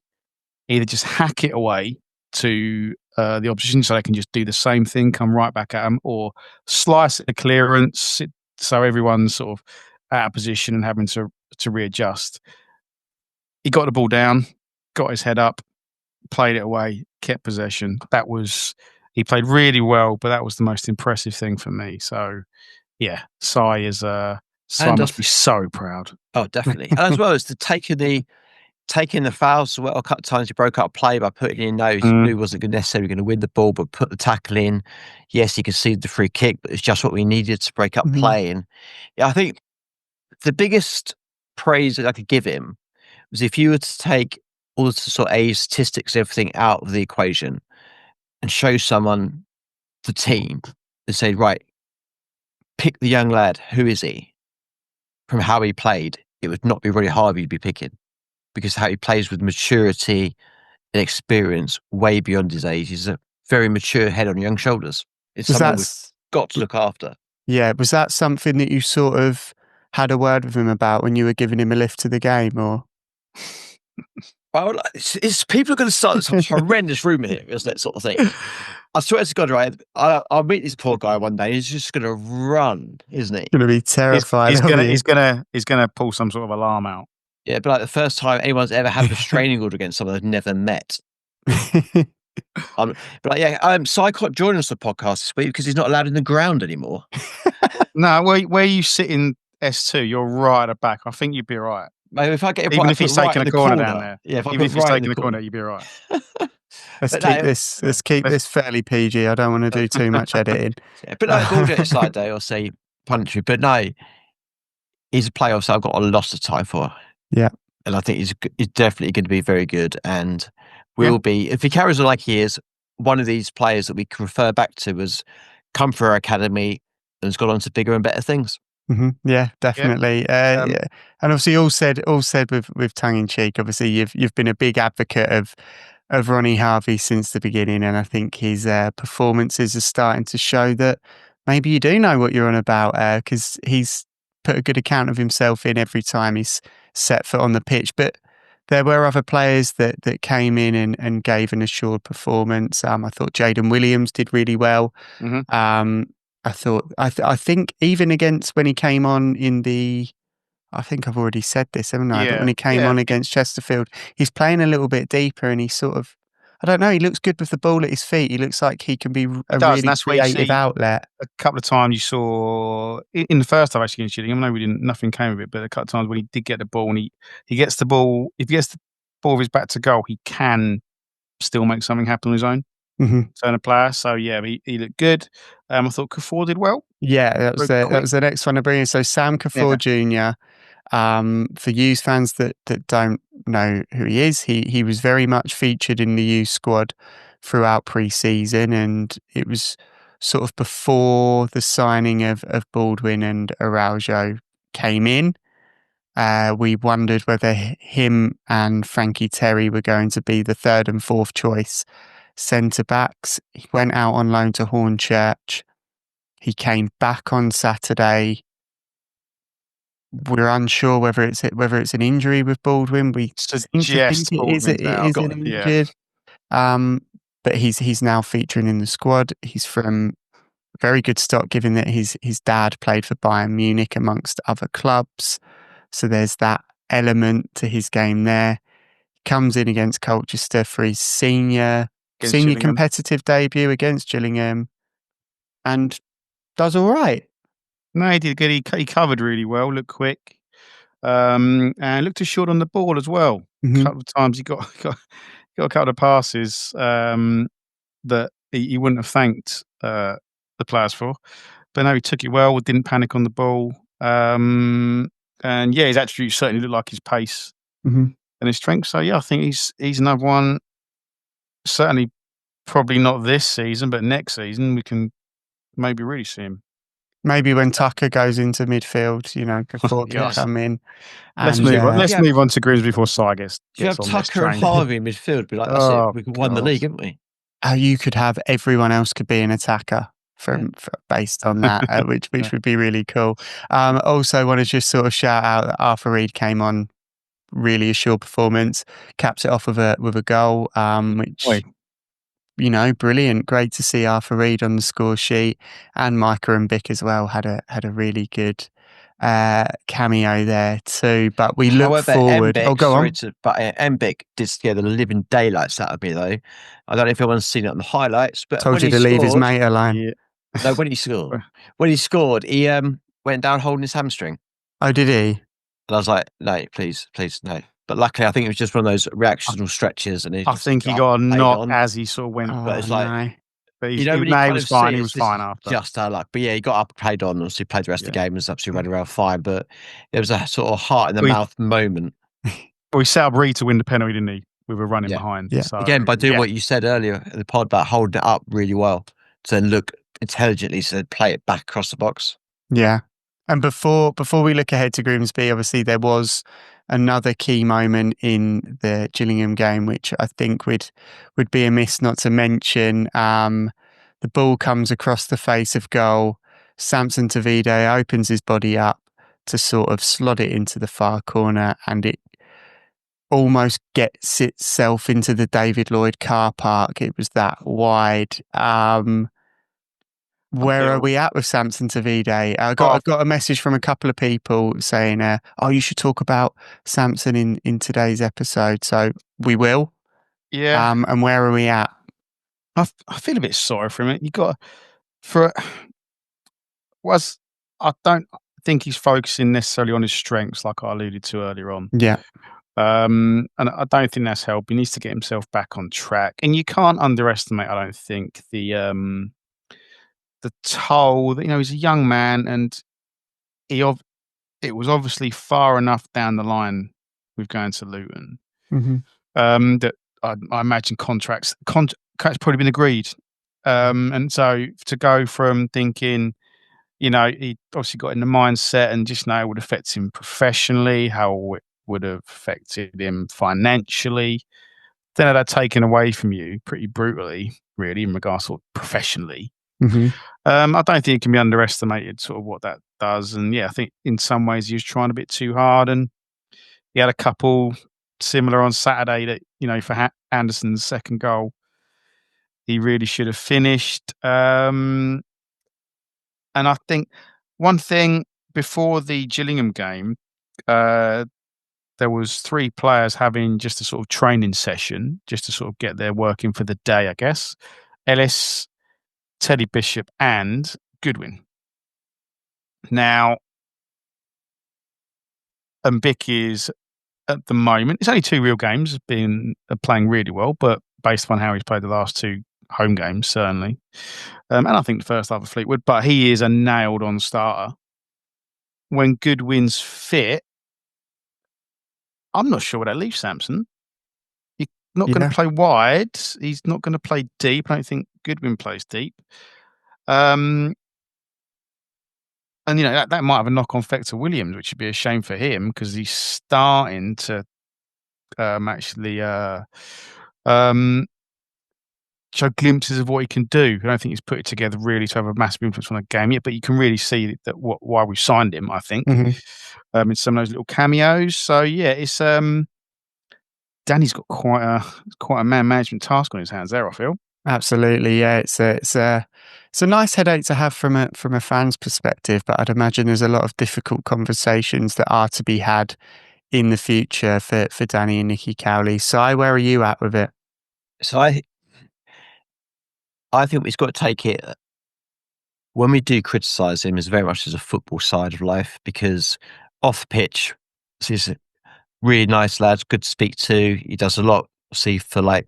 either just hack it away to the opposition so they can just do the same thing, come right back at them, or slice a clearance so everyone's sort of out of position and having to readjust. He got the ball down, got his head up, played it away, kept possession. He played really well, but that was the most impressive thing for me. So yeah, Sai must be so proud. Oh, definitely. And as well as taking the fouls. Well, a couple of times he broke up play by putting in those. He knew he wasn't necessarily going to win the ball, but put the tackle in. Yes, he conceded the free kick, but it's just what we needed to break up play. And yeah, I think the biggest praise that I could give him was if you were to take all the sort of age statistics, everything out of the equation and show someone the team and say, right, pick the young lad. Who is he? From how he played, it would not be really hard you'd be picking, because how he plays with maturity and experience way beyond his age. He's a very mature head on young shoulders. It's something we've got to look after. Yeah, was that something that you sort of had a word with him about when you were giving him a lift to the game, or? Well, it's people are going to start some horrendous rumour here, isn't it, sort of thing. I swear to God, right? I'll meet this poor guy one day. He's just going to run, isn't he? Going to be terrified. He's gonna pull some sort of alarm out. Yeah, but like the first time anyone's ever had a restraining order against someone they've never met. But like, yeah, Sai can't join us on the podcast this week because he's not allowed in the ground anymore. No, where you sit in S2, you're right at the back. I think you'd be right. Maybe if I get even if he's taking a corner down there. Yeah, even if he's taking a corner, you'd be right. Let's keep this fairly PG. I don't want to do too much editing. Yeah, but no, all jokes aside, though, I'll say punchy. But no, he's a player I've got a lot of time for. Yeah, and I think he's definitely going to be very good, and will be, if he carries on like he is, one of these players that we can refer back to as come through our academy and has got on to bigger and better things. Mm-hmm. Yeah, definitely. Yeah. And obviously, all said with tongue in cheek. Obviously, you've been a big advocate of Ronnie Harvey since the beginning, and I think his performances are starting to show that maybe you do know what you're on about, because he's put a good account of himself in every time he's set foot on the pitch. But there were other players that came in and gave an assured performance. I thought Jaden Williams did really well. Mm-hmm. I think even against when he came on in the, I think I've already said this, haven't I? But when he came on against Chesterfield, he's playing a little bit deeper and he sort of, I don't know, he looks good with the ball at his feet. He looks like he can be a really creative outlet. A couple of times you saw, in the first half actually against Gillingham, I know nothing came of it, but a couple of times when he did get the ball and he gets the ball, if he gets the ball with his back to goal, he can still make something happen on his own. Mm-hmm. Turn a player, so yeah, he looked good. I thought Kuffour did well. Yeah, that was the next one to bring in. So Sam Kuffour Jr. For U's fans that don't know who he is, he was very much featured in the U squad throughout pre-season, and it was sort of before the signing of Baldwin and Araujo came in. We wondered whether him and Frankie Terry were going to be the third and fourth choice centre-backs. He went out on loan to Hornchurch. He came back on Saturday. We're unsure whether it's an injury with Baldwin. We suggest it is injured. But he's now featuring in the squad. He's from very good stock, given that his dad played for Bayern Munich amongst other clubs. So there's that element to his game there. He comes in against Colchester for his senior competitive debut against Gillingham, and does all right. No, he did good. He covered really well, looked quick. and looked too short on the ball as well. Mhm. A couple of times he got a couple of passes that he wouldn't have thanked the players for. But no, he took it well, didn't panic on the ball. And yeah, his attributes certainly look like his pace Mhm. and his strength. So yeah, I think he's another one. Certainly, probably not this season, but next season we can maybe really see him. Maybe when Tucker goes into midfield, before can Yes. come in. Let's And, move on. Let's Yeah. move on to Grimsby before Si gets You have on this Tucker and train. Harvey in midfield. Be like, that's Oh, it. We've won the God. league, haven't we? you could have everyone else could be an attacker based on that, which Yeah. would be really cool. Also, want to just sort of shout out that Arthur Reed came on, really assured performance, caps it off with a goal, which Oi. brilliant. Great to see Arthur Reed on the score sheet, and Micah and Bick as well had a really good cameo there too. But we look However, forward. Mbic, Go on. Mbic did scare the living daylights out of me, though. I don't know if anyone's seen it on the highlights, but Told when you he to leave his scored, mate alone. Yeah. no, when he scored, he went down holding his hamstring, Oh, did he? and I was like, no, please, no. But luckily, I think it was just one of those reactional stretches, and I think he got a knock as he sort of went. Oh, But it's like, no. But you know, when you he kind was of fine. see He it, was this fine is after. just our luck. But yeah, he got up, played on, obviously played the rest of the Yeah. game, was absolutely running around fine. But it was a sort of heart in the We- mouth moment. But we set up Reed to win the penalty, didn't he? We were running Yeah. behind. Yeah. So, Again, by doing yeah. what you said earlier in the pod about holding it up really well, to then look intelligently, so play it back across the box. Yeah. And before we look ahead to Grimsby, obviously there was another key moment in the Gillingham game, which I think would be amiss not to mention. The ball comes across the face of goal. Samson Tavide opens his body up to sort of slot it into the far corner, and it almost gets itself into the David Lloyd car park. It was that wide. Where are we at with Samson Tavide? I got a message from a couple of people saying, "Oh, you should talk about Samson in today's episode." So we will. Yeah. And where are we at? I feel a bit sorry for him. I don't think he's focusing necessarily on his strengths, like I alluded to earlier on. Yeah. And I don't think that's helped. He needs to get himself back on track. And you can't underestimate, I don't think, the toll that, he's a young man, and it was obviously far enough down the line with going to Luton. Mm-hmm. That I imagine contracts probably been agreed. And so to go from thinking, he obviously got in the mindset and just know it would affect him professionally, how it would have affected him financially, then have that taken away from you pretty brutally, really, in regards to professionally. Mm-hmm. I don't think it can be underestimated, sort of what that does. And yeah, I think in some ways he was trying a bit too hard, and he had a couple similar on Saturday that, for Anderson's second goal, he really should have finished. And I think one thing before the Gillingham game, there was 3 players having just a sort of training session, just to sort of get their work in for the day, I guess. Ellis, Teddy Bishop, and Goodwin. Now, and Bick is at the moment, it's only 2 real games, playing really well, but based on how he's played the last 2 home games, certainly. And I think the first half of Fleetwood, but he is a nailed on starter. When Goodwin's fit, I'm not sure where that leaves Samson. He's not going to play wide. He's not going to play deep. I don't think Goodwin plays deep. And that might have a knock-on effect to Williams, which would be a shame for him because he's starting to actually show glimpses of what he can do. I don't think he's put it together really to have a massive influence on the game yet, but you can really see that why we signed him, I think, in some of those little cameos. So yeah, it's Danny's got quite a man management task on his hands there, I feel. Absolutely, yeah. It's a nice headache to have from a fan's perspective, but I'd imagine there's a lot of difficult conversations that are to be had in the future for Danny and Nicky Cowley. Si, where are you at with it? So I think we've got to take it, when we do criticise him, is very much as a football side of life, because off the pitch, He's a really nice lad, good to speak to. He does a lot, see, for like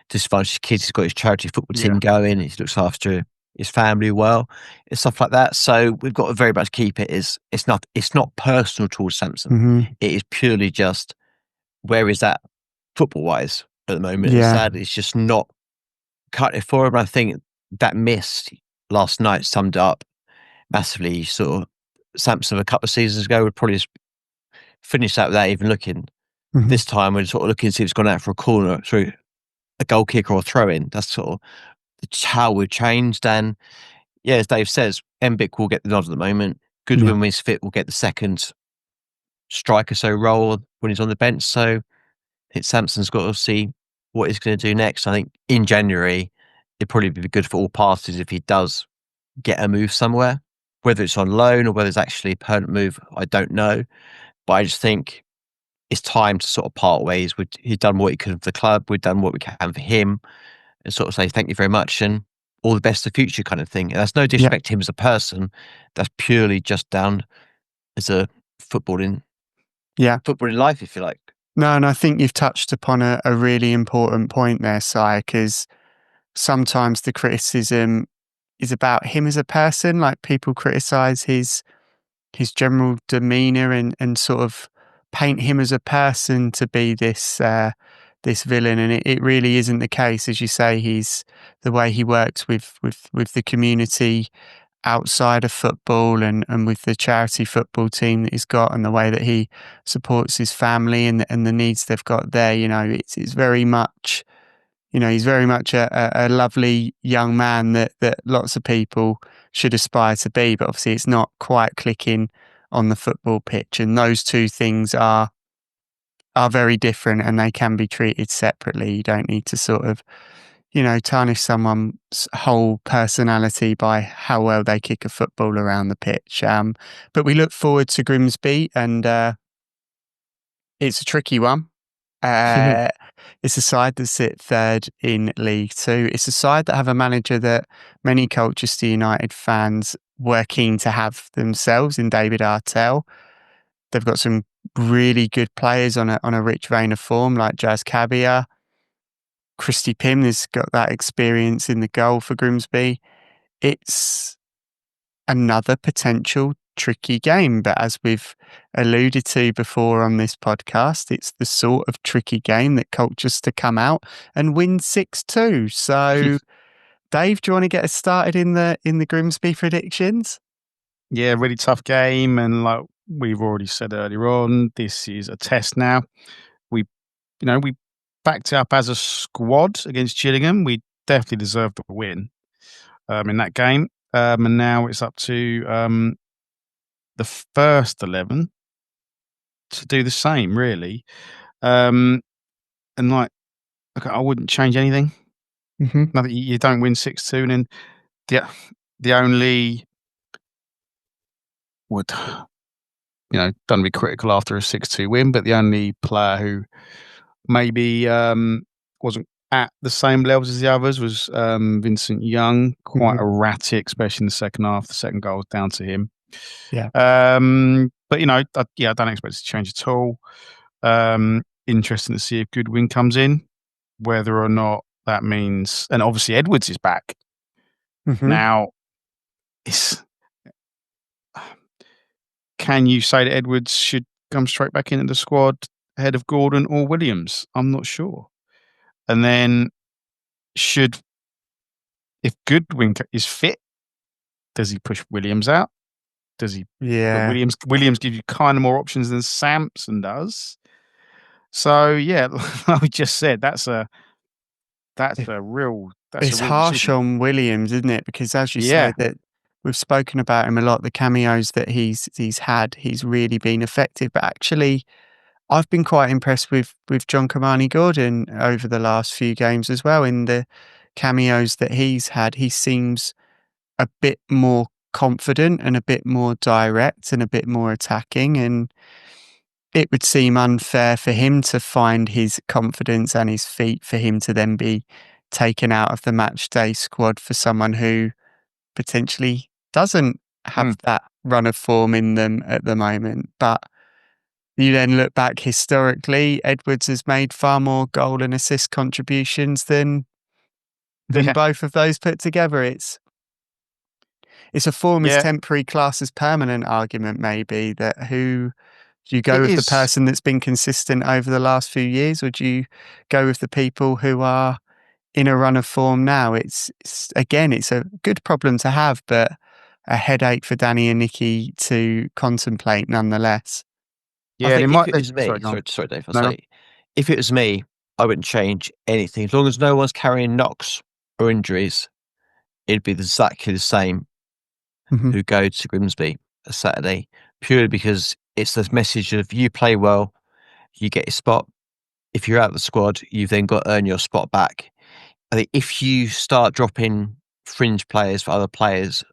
disadvantaged kids. He's got his charity football team going. He looks after his family well and stuff like that. So we've got to very much keep it. It's not personal towards Samson. Mm-hmm. It is purely just where is that football wise at the moment. Yeah. And sadly, it's just not cut it for him. I think that miss last night summed it up massively. Sort of Samson a couple of seasons ago would probably just finish that without even looking. Mm-hmm. This time we're sort of looking to see if it's gone out for a corner through a goal kick or a throw in. That's sort of how we've changed. And yeah, as Dave says, Mbic will get the nod at the moment. Goodwin, when he's fit, will get the second striker role when he's on the bench. So it's Samson's got to see what he's going to do next. I think in January, it'd probably be good for all parties if he does get a move somewhere, whether it's on loan or whether it's actually a permanent move. I don't know. But I just think it's time to sort of part ways. He's done what he could for the club. We've done what we can for him, and sort of say thank you very much and all the best for the future kind of thing. And that's no disrespect to him as a person. That's purely just down as a footballing life, if you like. No, and I think you've touched upon a really important point there, Si, because sometimes the criticism is about him as a person. Like, people criticize his general demeanor and sort of paint him as a person to be this villain, and it really isn't the case. As you say, he's the way he works with the community outside of football and with the charity football team that he's got, and the way that he supports his family and the needs they've got there. It's very much, he's very much a lovely young man that lots of people should aspire to be, but obviously it's not quite clicking on the football pitch, and those two things are very different, and they can be treated separately. You don't need to sort of, tarnish someone's whole personality by how well they kick a football around the pitch. But we look forward to Grimsby, and it's a tricky one. It's a side that sit third in League Two. It's a side that have a manager that many Colchester United fans were keen to have themselves in David Artell. They've got some really good players on a rich vein of form, like Jazz Cabia. Christy Pym has got that experience in the goal for Grimsby. It's another potential tricky game, but as we've alluded to before on this podcast, it's the sort of tricky game that Colchester come out and win 6-2. So, Dave, do you want to get us started in the Grimsby predictions? Yeah, really tough game, and like we've already said earlier on, this is a test now. We backed it up as a squad against Gillingham. We definitely deserved the win in that game. And now it's up to the first 11 to do the same, really. And like, okay, I wouldn't change anything. Mm-hmm. Nothing. You don't win 6-2, and then the only would don't be critical after a 6-2 win, but the only player who maybe wasn't at the same levels as the others was Vincent Young, quite erratic, especially in the second half. The second goal was down to him. Yeah. But I don't expect it to change at all. Interesting to see if Goodwin comes in, whether or not that means, and obviously Edwards is back. Mm-hmm. Now, can you say that Edwards should come straight back into the squad ahead of Gordon or Williams? I'm not sure. And then if Goodwin is fit, does he push Williams out? Does he? Yeah. Williams gives you kind of more options than Samson does. So yeah, like we just said, that's a real. It's harsh decision. on Williams, isn't it? Because as you said, that we've spoken about him a lot. The cameos that he's had, he's really been effective. But actually, I've been quite impressed with John Kamani Gordon over the last few games as well. In the cameos that he's had, he seems a bit more confident and a bit more direct and a bit more attacking. And it would seem unfair for him to find his confidence and his feet for him to then be taken out of the match day squad for someone who potentially doesn't have that run of form in them at the moment. But You then look back historically, Edwards has made far more goal and assist contributions than both of those put together. It's a form is Yeah, temporary, class is permanent argument, maybe, that who do you go it with the is. person that's been consistent over the last few years, or do you go with the people who are in a run of form now? It's again, it's a good problem to have, but a headache for Danny and Nicky to contemplate nonetheless. I Yeah, they think if might. it was Sorry, me, go on. sorry, Dave, I'll No, say, if it was me, I wouldn't change anything. As long as no one's carrying knocks or injuries, it'd be exactly the same Mhm. who go to Grimsby a Saturday, purely because it's this message of you play well, you get your spot. If you're out of the squad, you've then got to earn your spot back. I think if you start dropping fringe players for other players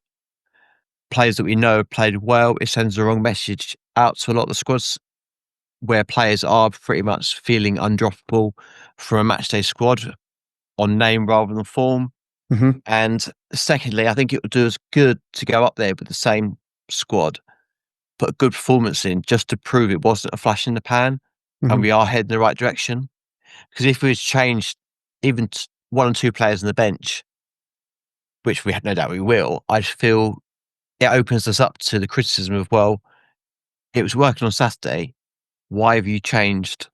that we know have played well, it sends the wrong message out to a lot of the squads where players are pretty much feeling undroppable from a matchday squad on name rather than form. Mhm. And secondly, I think it would do us good to go up there with the same squad, put a good performance in just to prove it wasn't a flash in the pan and Mhm. we are heading in the right direction. Because if we had changed even one or two players on the bench, which we had no doubt we will, I just feel it opens us up to the criticism of, well, it was working on Saturday. Why have you changed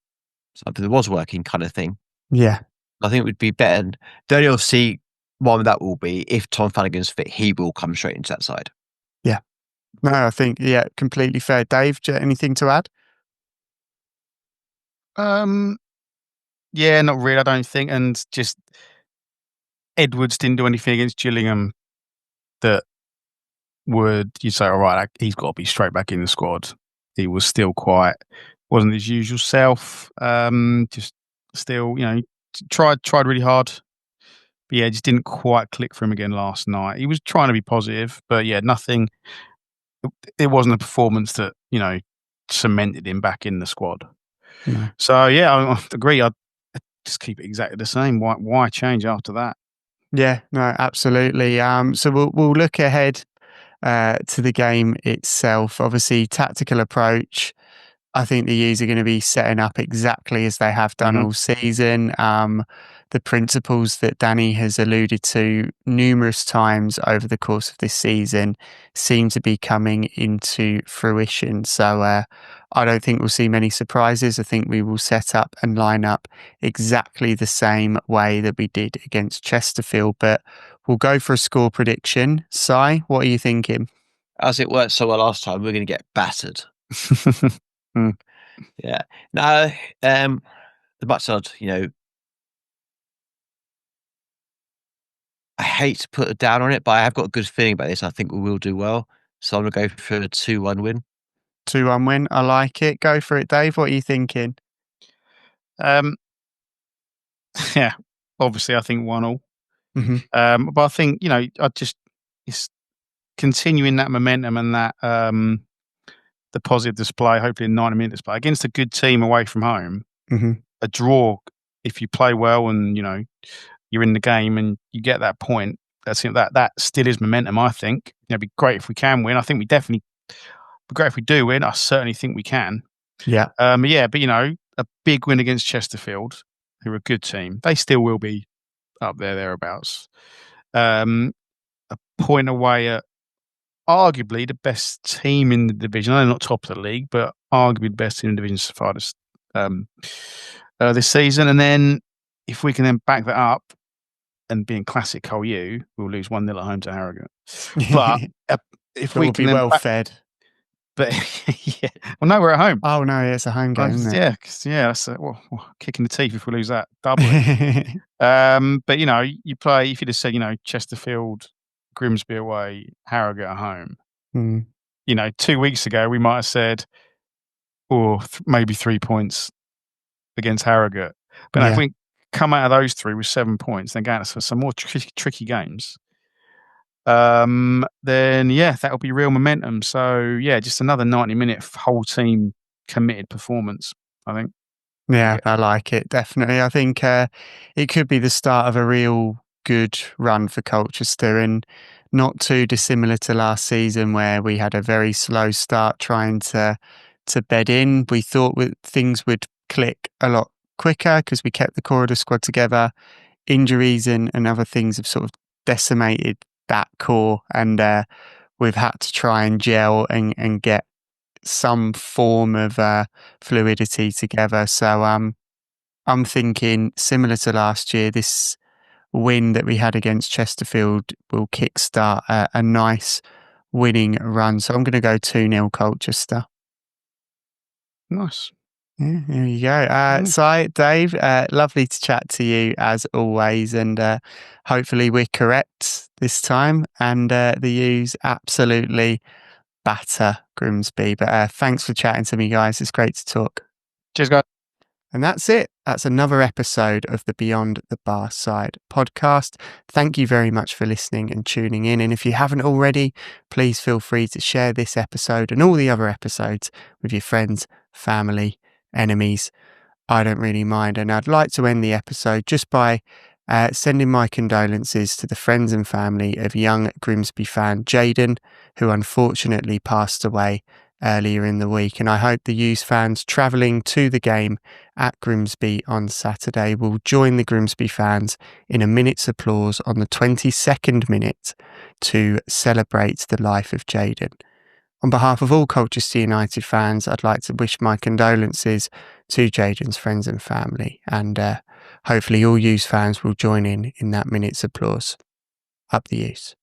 something that was working, kind of thing? Yeah. I think it would be better. And the only obviously one that will be if Tom Flanagan's fit, he will come straight into that side. Yeah. No, I think, completely fair. Dave, anything to add? Yeah, not really. I don't think. And just Edwards didn't do anything against Gillingham that would you say, all right, he's got to be straight back in the squad. He was still wasn't his usual self. Just still, tried really hard. But yeah, just didn't quite click for him again last night. He was trying to be positive, but yeah, nothing. It wasn't a performance that cemented him back in the squad. No. So yeah, I agree. I'd just keep it exactly the same. Why change after that? Yeah, no, absolutely. So we'll look ahead to the game itself. Obviously, tactical approach. I think the U's are going to be setting up exactly as they have done Mhm. all season. The principles that Danny has alluded to numerous times over the course of this season seem to be coming into fruition. So I don't think we'll see many surprises. I think we will set up and line up exactly the same way that we did against Chesterfield. But we'll go for a score prediction. Si, what are you thinking? As it worked so well last time, we're going to get battered. Mm. Yeah. No, the Barside, I hate to put a down on it, but I have got a good feeling about this. I think we will do well. So I'm going to go for a 2-1 win. 2-1 win. I like it. Go for it, Dave. What are you thinking? Um, yeah, obviously, I think 1-1. Mhm. But I think it's continuing that momentum and that the positive display, hopefully a 90-minute display against a good team away from home. Mhm. A draw, if you play well and you're in the game and you get that point, that still is momentum. I think it'd be great if we can win. I think we definitely be great if we do win. I certainly think we can. Yeah. But a big win against Chesterfield, who are a good team. They still will be up there thereabouts. A point away at arguably the best team in the division. I know not top of the league, but arguably the best team in the division so far this season. And then if we can then back that up and be in classic Col U, we'll lose 1-0 at home to Harrogate. But if But we we'll can be then well fed. but yeah, well, no, we're at home. Oh no, it's a home game, isn't it? That's a kick in the teeth if we lose that doubly. But you play if you'd have said Chesterfield, Grimsby away, Harrogate at home. Mm. 2 weeks ago we might have said, maybe 3 points against Harrogate. But now if we come out of those three with 7 points, then going for some more tricky games, then that'll be real momentum. So just another 90-minute whole team committed performance, I think. Yeah, I like it, definitely. I think it could be the start of a real good run for Colchester, and not too dissimilar to last season where we had a very slow start trying to to bed in. We thought things would click a lot quicker because we kept the core of the squad together. Injuries and other things have sort of decimated that core, and we've had to try and gel and get some form of fluidity together. So I'm thinking, similar to last year, this win that we had against Chesterfield will kickstart a nice winning run. So I'm going to go 2-0 Colchester. Nice. Yeah, there you go. So, Dave, lovely to chat to you as always, and hopefully we're correct this time, and the U's absolutely batter Grimsby. But thanks for chatting to me, guys. It's great to talk. Cheers, guys. And that's it. That's another episode of the Beyond the Barside podcast. Thank you very much for listening and tuning in. And if you haven't already, please feel free to share this episode and all the other episodes with your friends, family, enemies. I don't really mind. And I'd like to end the episode just by sending my condolences to the friends and family of young Grimsby fan Jaden, who unfortunately passed away earlier in the week. And I hope the U's fans travelling to the game at Grimsby on Saturday will join the Grimsby fans in a minute's applause on the 22nd minute to celebrate the life of Jaden. On behalf of all Colchester United fans, I'd like to wish my condolences to Jaden's friends and family, and hopefully all U's fans will join in that minute's applause. Up the U's.